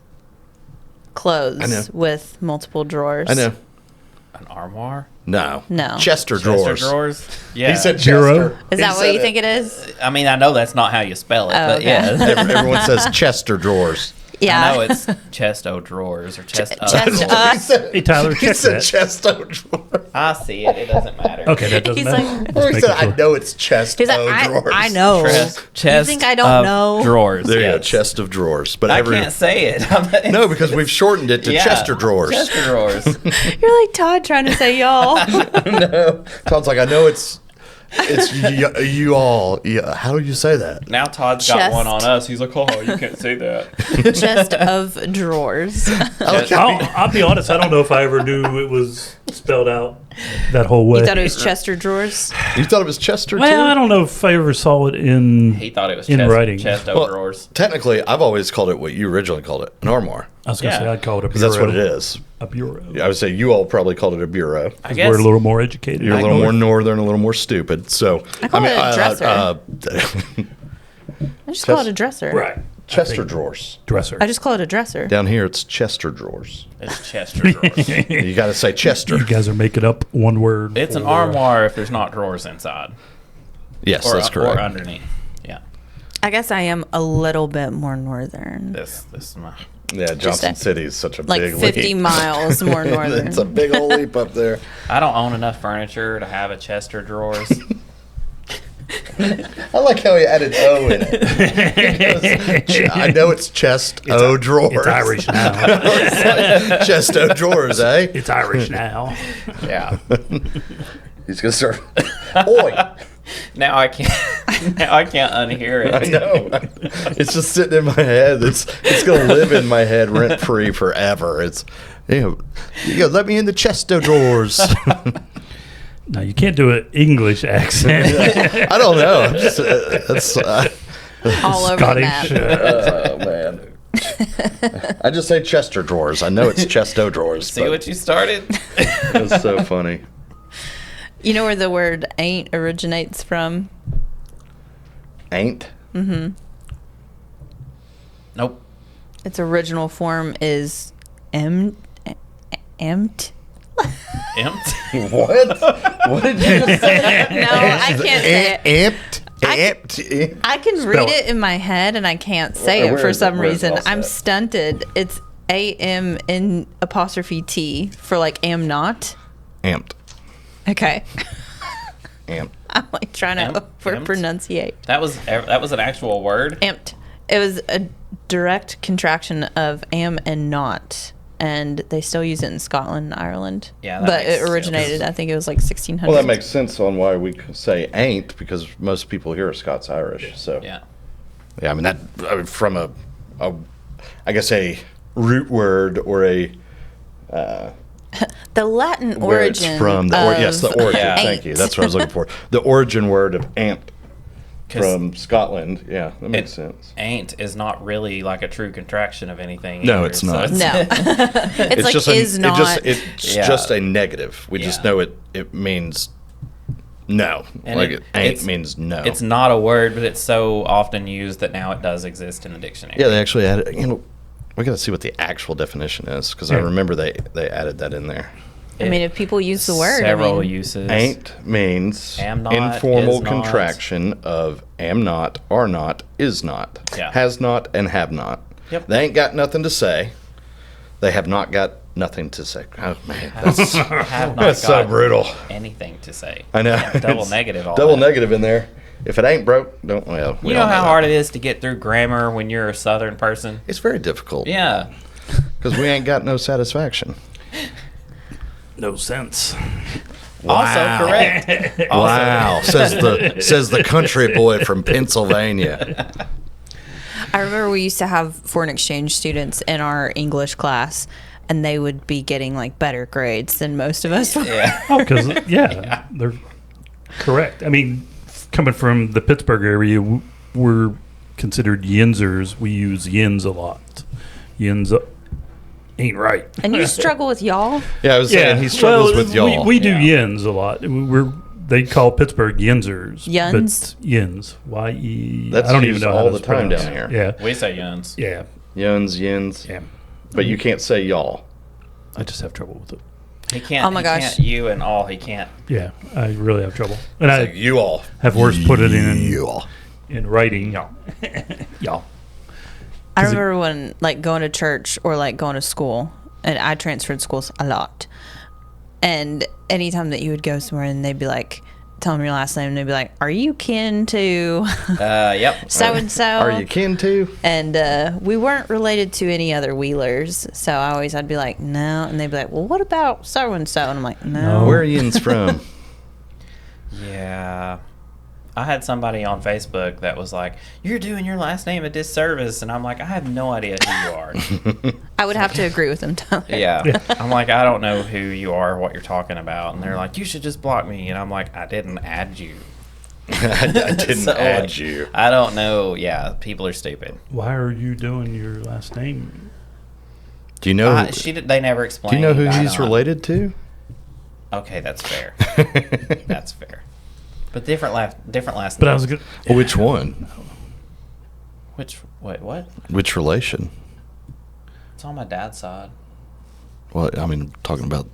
know. clothes with multiple drawers. I know. An armoire. No. Chester drawers. Chester drawers. Yeah. He said Bureau? Chester. Is He that what said you it. think it is? I mean, I know that's not how you spell it, Oh, but okay. yeah. Everyone says Chester drawers. Yeah. I know it's chest-o drawers or chest-o chest- drawers. He said, Hey, Tyler, he check said that. Chesto drawers. I see it. It doesn't matter. Okay, that doesn't He's matter. like- Just Or he making said, I sure. know it's chest He's like, drawers. I know. Chest think I don't of know? Drawers. There you go, yes. chest of drawers. But I can't say it. No, because we've shortened it to Yeah, Chester drawers. Chester drawers. You're like Todd trying to say y'all. No, Todd's like, I know it's you all. Yeah, how do you say that? Now Todd's got Chest. one on us. He's like, oh, you can't say that. Chest of drawers. I'll be honest. I don't know if I ever knew it was spelled out that whole way. You thought it was Chester drawers? You thought it was Chester too? Well, I don't know if I ever saw it in. He thought it was In writing. chest-o Well, drawers. technically, I've always called it what you originally called it, an armoire. I was gonna Yeah. say I'd call it a Because bureau. that's what it is. A bureau. I would say you all probably called it a bureau. I guess We're a little more educated. You're a little more northern, a little more stupid. So I call it a dresser. uh, I just call it a dresser. right. Chester drawers. Dresser. I just call it a dresser. Down here, it's Chester drawers. it's Chester drawers. You got to say Chester. You guys are making up one word. It's an for- armoire if there's not drawers inside. Yes, Or, that's correct. or underneath. Yeah. I guess I am a little bit more northern. This is my. Yeah, Johnson a- City is such a Like big 50 leap. miles more northern. It's a big old leap up there. I don't own enough furniture to have a Chester drawers. I like how he added O in it. He goes, I know it's chest O drawers. It's Irish now. Chest O drawers, eh? It's Irish now. Yeah. He's gonna start. Oi! Now I can't. Now I can't unhear it. I know. It's just sitting in my head. It's gonna live in my head rent free forever. It's you go. Let me in the chest O drawers. No, you can't do an English accent. I don't know. I'm just, that's, All over the Scottish. map. oh man. I just say Chester drawers. I know it's Chesto drawers. See what you started? It's so funny. You know where the word ain't originates from? Ain't. Nope. Its original form is empt. Empty. What? What did you just say? No, I can't say it. Amped. I- Amped. I can Spell read it. it in my head and I can't say Where it for is it? some Where is it reason. all I'm set? stunted. It's AM in apostrophe T for like am not. Amped. Okay. Amped. I'm like trying to over pronunciate. That was an actual word. Amped. It was a direct contraction of am and not. And they still use it in Scotland and Ireland. Yeah, that but makes it sense. originated, I think it was like 1600s. Well, that makes sense on why we say ain't, because most people here are Scots Irish. So Yeah. yeah, I mean from a I guess a root word or a the Latin where origin. it's from. Yes, the origin. Yeah. Thank you. Ain't. That's what I was looking for. The origin word of amped 'Cause from Scotland. Yeah, that makes It sense. ain't is not really like a true contraction of anything. No, either, it's so not. No. it's like just is not. It's Yeah. just a negative. We just Yeah. know it means no. And like it- ain't it's- means no. It's not a word, but it's so often used that now it does exist in the dictionary. Yeah, they actually added. We got to see what the actual definition is, because I Yeah. remember they added that in there. I mean, if people use the word, several I mean, uses. Ain't means Am not, informal is not. contraction of am not, are not, is not, Yeah. has not, and have not. Yep. They ain't got nothing to say. They have not got nothing to say. Oh man, that's, Have not that's so got brutal. anything to say. I know. Yeah, double It's negative. All double that. negative in there. If it ain't broke, don't. Well, we You know all how that. hard it is to get through grammar when you're a Southern person. It's very difficult. Yeah. Because we ain't got no satisfaction. No sense. Also correct. Wow, says the country boy from Pennsylvania. I remember we used to have foreign exchange students in our English class, and they would be getting like better grades than most of us. Yeah. Oh, because they're correct. I mean, coming from the Pittsburgh area, we're considered yinzers. We use yins a lot. Yins ain't right. And you struggle with y'all? Yeah, I was saying he struggles with y'all. We do yins a lot. They call Pittsburgh yinzers. Yuns? But yins. Y-E. That's I don't used even know how all that's the time pronounced. down here. Yeah. We say yuns. Yeah. Yuns, yins. Yeah. But you can't say y'all. I just have trouble with it. He can't. Oh my gosh. Can't, you and all. He can't. Yeah. I really have trouble. And It's I like you all. have worse put it You all. in writing. Y'all. Y'all. I 'Cause remember when, like, going to church or, like, going to school, and I transferred schools a lot. And anytime that you would go somewhere and they'd be like, tell them your last name, and they'd be like, are you kin to Yep. so-and-so? Are you kin to? And we weren't related to any other Wheelers, so I'd be like, no. And they'd be like, well, what about so-and-so? And I'm like, no. Where are yins from? Yeah. I had somebody on Facebook that was like, you're doing your last name a disservice. And I'm like, I have no idea who you are. I would have to agree with them, Tyler. Yeah. I'm like, I don't know who you are, what you're talking about. And they're like, you should just block me. And I'm like, I didn't add you. I didn't So, add like, you. I don't know. Yeah, people are stupid. Why are you doing your last name? Do you know? They never explained. Do you know who I he's don't. related to? Okay, that's fair. That's fair. But different last names. But I was good. Which one? What? Which relation? It's on my dad's side. Well, I mean, we talking about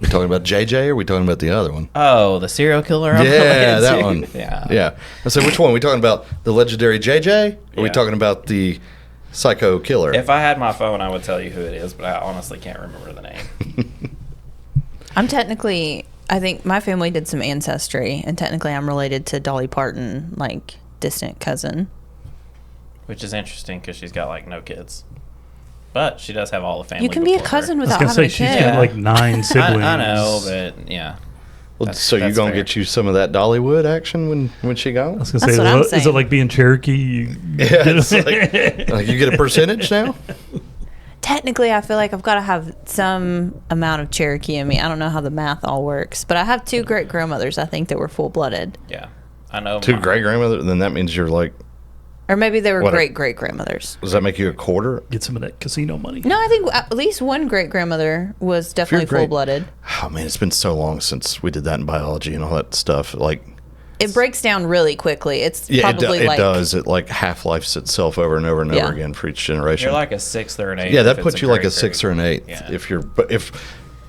JJ or are we talking about the other one? Oh, the serial killer? I'm Yeah, related that to? one. Yeah. Yeah. I said, which one? Are we talking about the legendary JJ? Or are we Yeah. talking about the psycho killer? If I had my phone, I would tell you who it is, but I honestly can't remember the name. I'm technically, I think my family did some ancestry, and technically I'm related to Dolly Parton, like, distant cousin. Which is interesting because she's got, like, no kids. But she does have all the family. You can be a before her. cousin I was without going to say, having a she's kid. got Yeah. like 9 siblings. I know, but yeah. Well, That's- so you that's gonna fair. get you some of that Dollywood action when she I goes? was going to That's say, what I'm is it saying. like being Cherokee? You Yeah, it's like you get a percentage now. Technically, I feel like I've got to have some amount of Cherokee in me. I don't know how the math all works, but I have 2 great grandmothers, I think, that were full-blooded. Yeah. I know. Two mine. great grandmother. Then that means you're like. Or maybe they were What a- great-great-grandmothers. Does that make you a quarter? get some of that casino money. No, I think at least one great-grandmother was definitely great- full-blooded. Oh man, it's been so long since we did that in biology and all that stuff. Like, It breaks down really quickly. It's yeah, probably it like... does. It like half-lifes itself over and over and Yeah. over again for each generation. You're like a 6th or an 8th. Yeah, that if puts it's you like a great 6 or an 8. Yeah.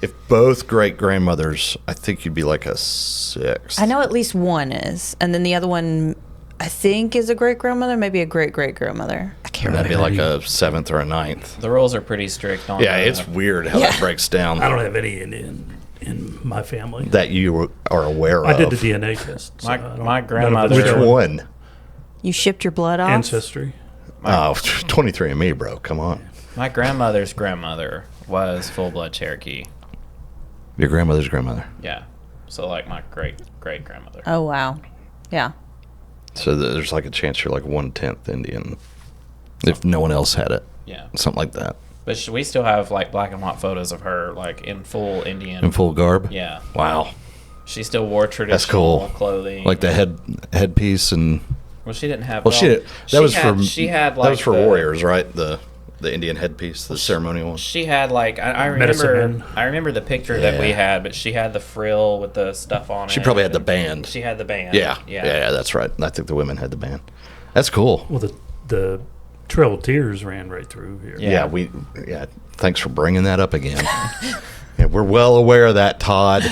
If both great grandmothers, I think you'd be like a 6. I know at least one is. And then the other one, I think, is a great-grandmother, maybe a great-great-grandmother. I can't That'd remember. be like a 7th or a 9th. The rules are pretty strict on Yeah, the- it's weird how Yeah. that breaks down. I don't have any in my family. that you are aware of. I did the DNA test. so My- I don't- my none of grandmother- it's Which showing. one? You shipped your blood off? Ancestry. Oh, 23andMe, bro. Come on. My grandmother's grandmother was full-blood Cherokee. Your grandmother's grandmother. Yeah. So, like, my great-great-grandmother. Oh, wow. Yeah. So there's like a chance you're like 1/10 Indian. If no one else had it. Yeah. Something like that. But we still have, like, black and white photos of her, like, in full Indian. In full garb? Yeah. Wow. She still wore traditional That's cool. clothing. Like the headpiece and Well, she didn't have. well, that was She had like that was for the- warriors, right? The Indian headpiece, the ceremonial one. She had like I Medicine remember. man. I remember the picture that we Yeah. had, but she had the frill with the stuff on it. She probably had the band. She had the band. Yeah. Yeah. Yeah, that's right. I think the women had the band. That's cool. Well, the Trail of Tears ran right through here. Yeah. Yeah, thanks for bringing that up again. Yeah, we're well aware of that, Todd.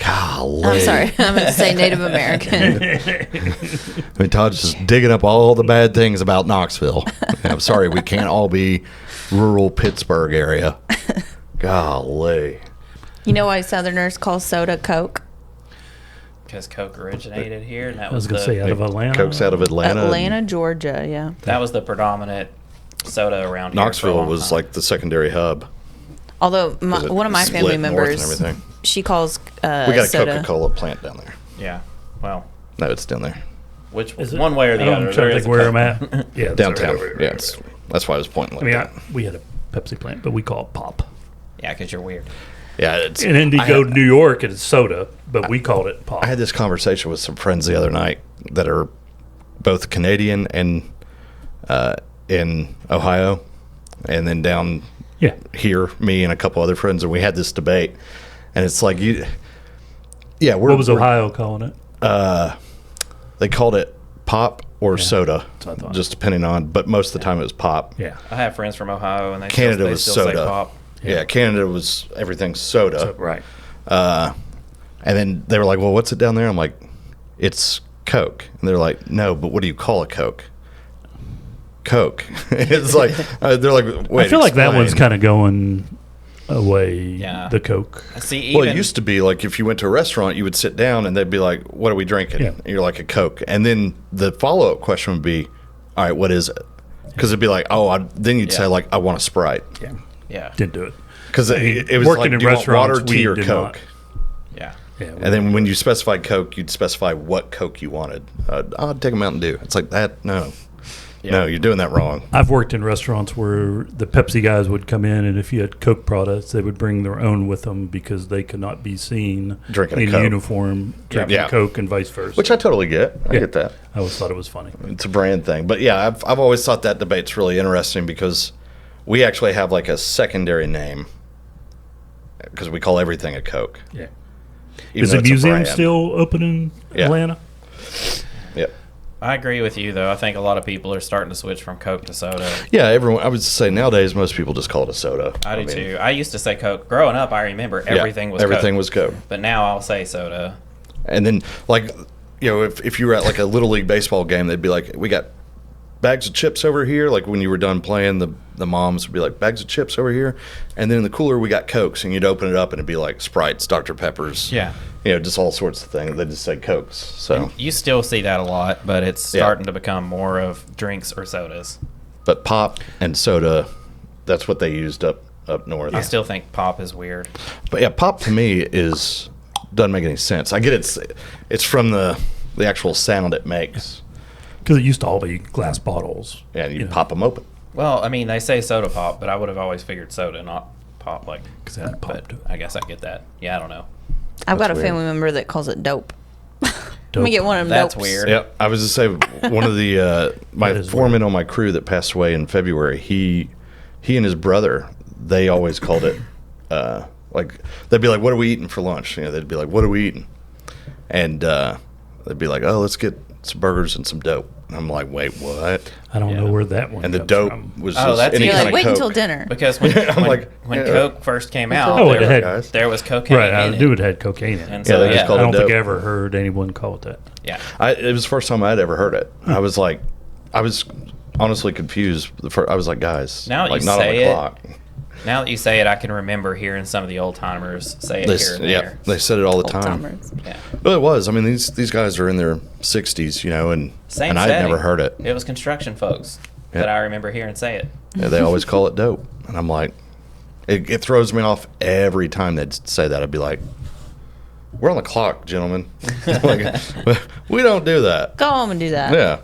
Golly. I'm sorry. I meant to say Native American. I mean, Todd's just digging up all the bad things about Knoxville. I'm sorry, we can't all be rural Pittsburgh area. Golly. You know why Southerners call soda Coke? Because Coke originated here, and that I was was going to say out of Atlanta. Coke's out of Atlanta. Atlanta, Georgia, yeah. that was the predominant soda around here. for a Knoxville long was time. like the secondary hub. Although 'Cause it one of my split family north members, and everything. she calls We got a soda. Coca-Cola plant down there. Yeah. Well, No, it's down there. which Is it? one way or the I other? don't try there to is think a where Coke. I'm at. Yeah, it's Downtown. right over Yeah, here. that's why I was pointing like I mean, that. we had a Pepsi plant, but we call it pop. Yeah, because you're weird. Yeah, it's In Indigo, New York, it's soda, but we called it pop. I had this conversation with some friends the other night that are both Canadian and in Ohio, and then down Yeah. here, me and a couple other friends, and we had this debate, and it's like we're What was Ohio calling it? they called it pop or soda, that's what I thought. just depending on, but most of the time it was pop. Yeah. I have friends from Ohio, and Canada they was still soda. say pop. Yeah, Canada was everything soda. Right. And then they were like, well, what's it down there? I'm like, it's Coke. And they're like, no, but what do you call a Coke? Coke. It's like, they're like, wait, I feel like that one's explain. kind of going away, Yeah. the Coke. See, even, Well, it used to be like if you went to a restaurant, you would sit down and they'd be like, what are we drinking? Yeah. And you're like, a Coke. And then the follow-up question would be, all right, what is it? Because it'd be like, then you'd say, like, I want a Sprite. Yeah. yeah, Didn't do it. Because it was working like, in do you want restaurants, water, tea, we or did Coke? not. yeah. Yeah. And then when you specified Coke, you'd specify what Coke you wanted. I'd take a Mountain Dew. It's like that. No. Yeah. No, you're doing that wrong. I've worked in restaurants where the Pepsi guys would come in, and if you had Coke products, they would bring their own with them because they could not be seen Drinking a in Coke. uniform drinking Yeah. Coke and vice versa. Which I totally get. I get that. I always thought it was funny. It's a brand thing. But yeah, I've always thought that debate's really interesting because we actually have like a secondary name because we call everything a Coke. Yeah. even Is though the it's a museum brand. still open in Yeah. Atlanta? Yep. I agree with you, though. I think a lot of people are starting to switch from Coke to soda. Yeah, everyone. I would say nowadays most people just call it a soda. I do mean, too. I used to say Coke. Growing up, I remember everything was everything Coke. was Coke. But now I'll say soda. And then, like, you know, if you were at like a little league baseball game, they'd be like, "We got bags of chips over here." Like when you were done playing, the moms would be like, "Bags of chips over here," and then in the cooler we got Cokes, and you'd open it up and it'd be like Sprites, Dr Peppers, Yeah. you know, just all sorts of things. They just say Cokes. So, You still see that a lot, but it's starting to become more of drinks or sodas. but pop and soda, that's what they used up north. I still think pop is weird. But yeah, pop to me doesn't make any sense. I get it's from the actual sound it makes. Because it used to all be glass bottles. Yeah, and you know, pop them open. Well, I mean, they say soda pop, but I would have always figured soda, not pop. Like, 'Cause it had pop but to it. I guess I get that. Yeah, I don't know. I've got a That's weird. family member that calls it dope. Let Dope. me get one of them That's dopes. weird. Yeah, I was just say one of the my That is foreman on my crew that passed away in February. He and his brother, they always called it like they'd be like, "What are we eating for lunch?" You know, they'd be like, "What are we eating?" And they'd be like, "Oh, let's get some burgers and some dope." And I'm like, "Wait, what?" I don't Yeah. know where that one And the comes dope from. was Oh, just that's any You're kind like, of wait Coke. until dinner. Because when, I'm when, like, when yeah. Coke first came out, Oh, there, it had- guys. there was cocaine Right, I in knew it. it had cocaine in it. And Yeah, so, they just yeah, called I it don't think dope. I ever heard anyone call it that. yeah. It was the first time I'd ever heard it. I was like, I was honestly confused. I was like, guys, Now that like you not on say the it, clock. Now that you say it, I can remember hearing some of the old timers say it here and there. They said it all the Old time. timers. Yeah. Well, it was. I mean, these guys are in their 60s, you know, and Same I'd setting. never heard it. It was construction folks that I remember hearing say it. Yeah, they always call it dope, and I'm like, it throws me off every time they'd say that. I'd be like, "We're on the clock, gentlemen. Like, we don't do that." Go home and do that. Yeah,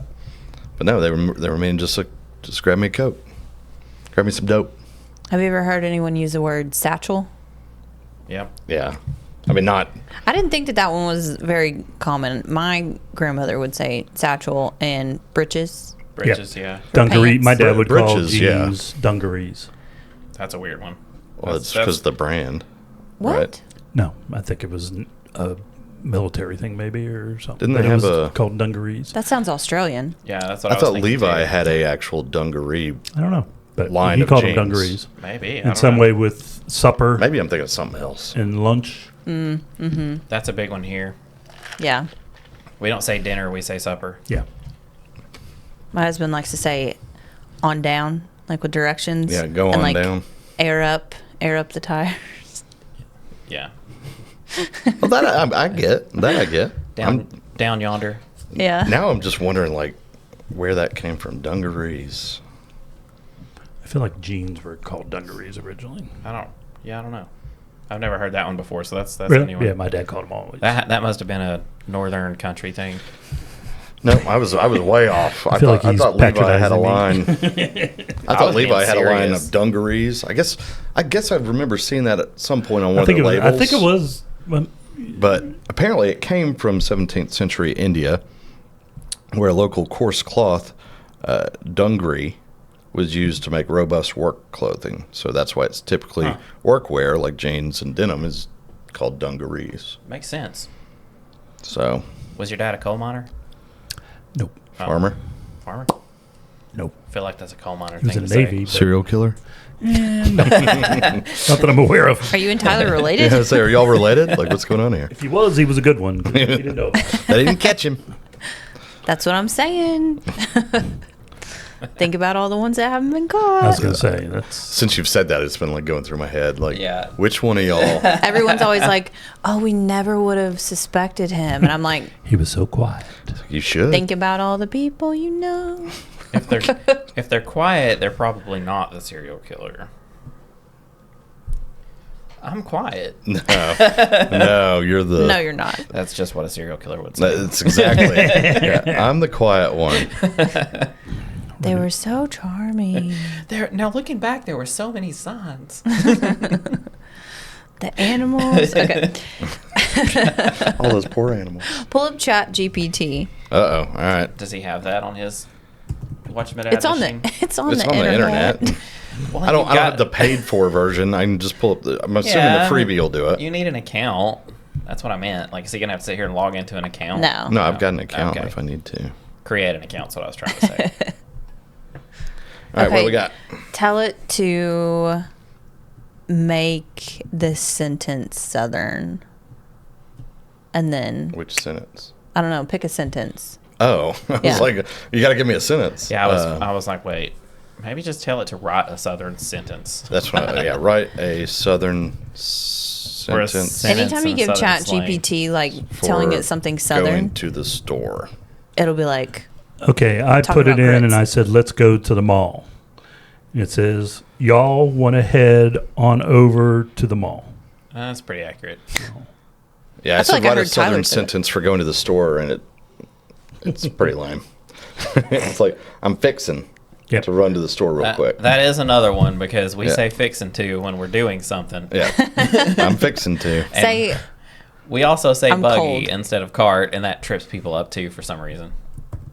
but no, they remain just like, just grab me a Coke, grab me some dope. Have you ever heard anyone use the word satchel? Yep. Yeah, I mean not. I didn't think that one was very common. My grandmother would say satchel and breeches. Bridges, yeah. Dungaree. pants. My dad would call Britches, yeah. jeans dungarees. That's a weird one. Well, it's because the brand. What? Right. No, I think it was a military thing maybe or something. Didn't they But it have was a- called dungarees? That sounds Australian. Yeah, that's what I, I was thought thinking Levi too. had a actual dungaree. I don't know. But Line he of called them jeans. dungarees. Maybe. I In don't some know. way with supper Maybe I'm thinking of something else. and lunch. That's a big one here. Yeah. We don't say dinner, we say supper. Yeah. My husband likes to say on down, like with directions. Yeah, go and on like down. Air up the tires. Yeah. Well, that I get. That I get. Down yonder. Yeah. Now I'm just wondering, like, where that came from. Dungarees. I feel like jeans were called dungarees originally. I don't know. I've never heard that one before, so that's Really? a new one. Yeah, my dad called them always. That must have been a northern country thing. No, I was way off. I feel thought, like he's I thought Levi had a patronizing line. I thought was Levi being had a line of serious. dungarees. I guess I remember seeing that at some point on one I of think the it was. labels. I think it was. But apparently it came from 17th century India, where local coarse cloth, dungaree, was used to make robust work clothing. So that's why it's typically workwear, like jeans and denim, is called dungarees. Makes sense. So, Was your dad a coal miner? Nope. farmer, Farmer? Nope. I feel like that's a coal miner He was thing in to the Navy. say. but serial killer. Not that I'm aware of. Are you and Tyler related? Yeah, say, are y'all related? Like, what's going on here? If he was a good one. He didn't know. They didn't catch him. That's what I'm saying. Think about all the ones that haven't been I was caught. going to say that's. Since you've said that, it's been like going through my head. Like, Yeah. which one of y'all? Everyone's always like, "Oh, we never would have suspected him," and I'm like, He was so quiet. You should. "Think about all the people you know." If they're quiet, they're probably not the serial killer. I'm quiet. No, you're the. No, you're not. That's just what a serial killer would say. That's exactly. Yeah, I'm the quiet one. They were so charming. Now looking back, there were so many signs. The animals. Okay. All those poor animals. Pull up Chat GPT. Uh-oh. All right. Does he have that on his watchman? It's on the It's on the internet. Well, I don't have the paid for version. I can just pull up the. I'm assuming Yeah. the freebie will do it. You need an account. That's what I meant. Like, is he gonna have to sit here and log into an account? No. No, I've got an account Okay. if I need to. Create an account. That's what I was trying to say. All right, what do we got? Tell it to make this sentence Southern. And then, Which sentence? I don't know, pick a sentence. Oh, I Yeah. was like, you got to give me a sentence. Yeah, I was like, wait, maybe just tell it to write a Southern sentence. That's what. Yeah, write a southern Or a sentence. sentence Anytime you in give Southern Chat slang. GPT, like, for telling it something Southern, Going to the store. it'll be like, Okay, I Talk put it about in grits. and I said, let's go to the mall. It says, y'all want to head on over to the mall. That's pretty accurate. Yeah, I I feel said like I write a heard Tyler southern say that. sentence for going to the store, and it's pretty lame. It's like, I'm fixing Yep. to run to the store real quick. That is another one because we Yeah. say fixing to when we're doing something. Yeah, I'm fixing to. And say, we also say I'm buggy cold. instead of cart, and that trips people up too for some reason.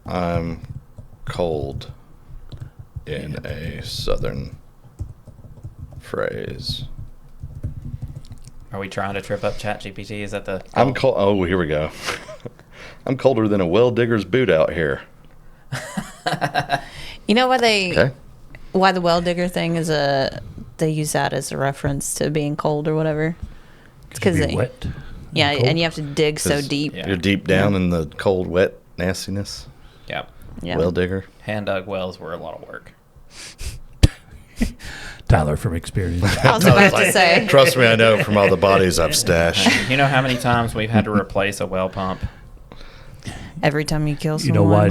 I'm cold in a southern phrase. Are we trying to trip up ChatGPT? Is that the? I'm cold. Oh, here we go. I'm colder than a well digger's boot out here. you know why Okay. why the well digger thing is they use that as a reference to being cold or whatever. It's because Be wet. yeah, and cold. and you have to dig so 'Cause deep. Yeah. You're deep down in the cold, wet nastiness. Yeah. Yeah. Well digger. Hand dug wells were a lot of work. Tyler from experience. I was about to say. Trust me, I know from all the bodies I've stashed. You know how many times we've had to replace a well pump? Every time you kill You someone. know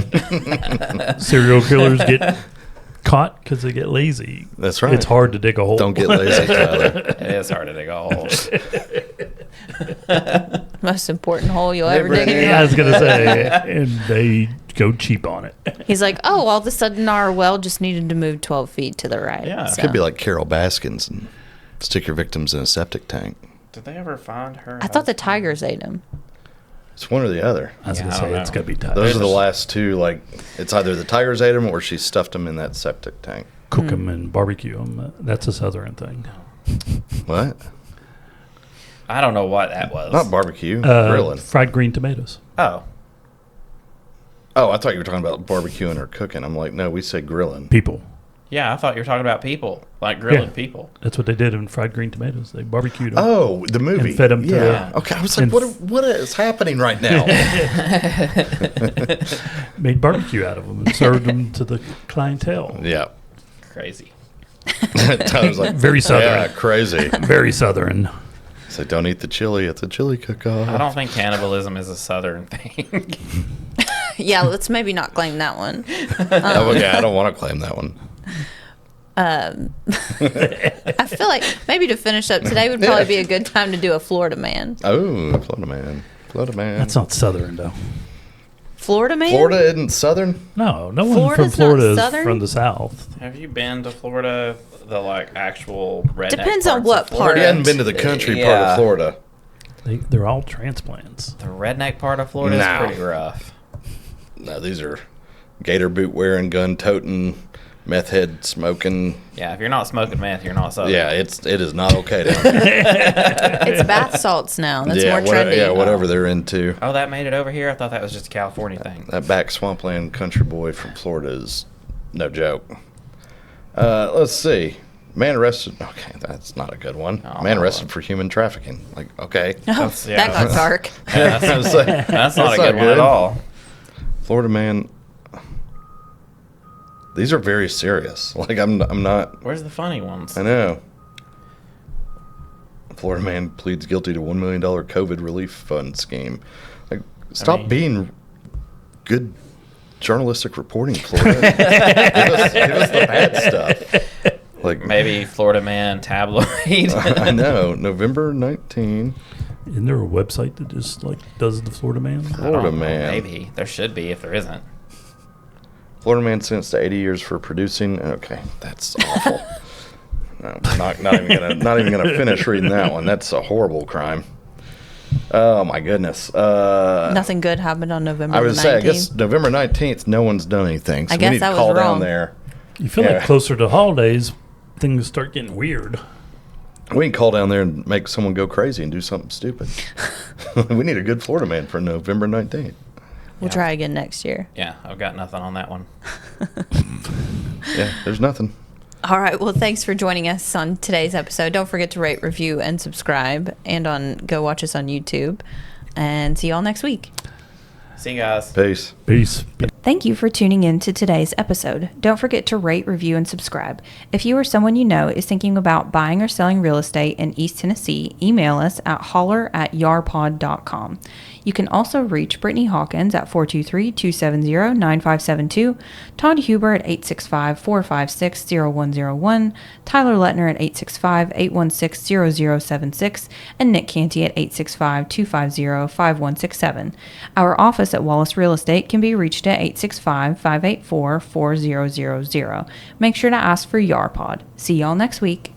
why serial killers get caught? Because they get lazy. That's right. It's hard to dig a hole. Don't get lazy, Tyler. It is hard to dig a hole. Most important hole you'll ever dig in your Yeah, I life. was going to say, and they go cheap on it. He's like, oh, all of a sudden our well just needed to move 12 feet to the right. Yeah. So. Could be like Carol Baskins and stick your victims in a septic tank. Did they ever find her? I thought the tigers ate him. It's one or the other. I was Yeah, going I to don't say, it's know. got to be Tyler. Those are the last two. Like, it's either the tigers ate them or she stuffed them in that septic tank. Cook them and barbecue them. That's a southern thing. What? I don't know what that was. Not barbecue. Grilling. Fried green tomatoes. Oh, Oh, I thought you were talking about barbecuing or cooking. I'm like, no, we say grilling. People. yeah. I thought you were talking about people, like grilling Yeah. people. That's what they did in fried green tomatoes. They barbecued them. Oh, the movie. And fed 'em to yeah. the- Okay, I was like, and- what is happening right now? Made barbecue out of them and served them to the clientele. Yeah. Crazy. Tyler's like, Very southern. yeah, crazy. Very southern. So don't eat the chili. It's a chili cook-off. I don't think cannibalism is a southern thing. Yeah, let's maybe not claim that one. Oh, okay, I don't want to claim that one. I feel like maybe to finish up today would probably be a good time to do a Florida man. Oh, Florida man. Florida man. That's not southern, though. Florida man? Florida isn't southern? No one from Florida's not Florida is southern? from the south. Have you been to Florida? The like actual redneck Depends on parts what of Florida? part. You hadn't been to the country part Yeah. of Florida. They're all transplants. The redneck part of Florida No. is pretty rough. No, these are gator boot wearing, gun toting, meth head smoking. Yeah, if you're not smoking meth, you're not southern. Yeah, it is not okay down there. It's bath salts now. That's more whatever, trendy. yeah, whatever they're into. Oh, that made it over here? I thought that was just a California thing. That back swampland country boy from Florida is no joke. Let's see. Man arrested. Okay, that's not a good one. Oh, Man arrested for human trafficking. Like, okay. Oh, That's- yeah. that got dark. Yeah, that's, It's like, that's not a that's good one at all. Florida man. These are very serious. Like, I'm not. Where's the funny ones? I know. Florida man pleads guilty to $1 million COVID relief fund scheme. Like, stop mean- being good journalistic reporting, Florida. give us the bad stuff. Like, Maybe Florida Man tabloid. I know. November 19. Isn't there a website that just like does the Florida man? I Florida don't know, man. Maybe. There should be if there isn't. Florida man sentenced to 80 years for producing. Okay, that's awful. No, not even gonna finish reading that one. That's a horrible crime. Oh my goodness. Nothing good happened on November I would the 19th. say, I guess November 19th, no one's done anything. So I guess we need I to was call down wrong. there. You feel Yeah. like closer to holidays, things start getting weird. We can call down there and make someone go crazy and do something stupid. We need a good Florida man for November 19th. We'll try again next year. Yeah, I've got nothing on that one. Yeah, there's nothing. All right. Well, thanks for joining us on today's episode. Don't forget to rate, review, and subscribe. And go watch us on YouTube. And see you all next week. See you guys. Peace. Peace. Thank you for tuning in to today's episode. Don't forget to rate, review, and subscribe. If you or someone you know is thinking about buying or selling real estate in East Tennessee, email us at holler@yarpod.com. You can also reach Brittany Hawkins at 423-270-9572, Todd Huber at 865-456-0101, Tyler Letner at 865-816-0076, and Nick Cantey at 865-250-5167. Our office at Wallace Real Estate can be reached at 865-584-4000. Make sure to ask for YARPod. See y'all next week.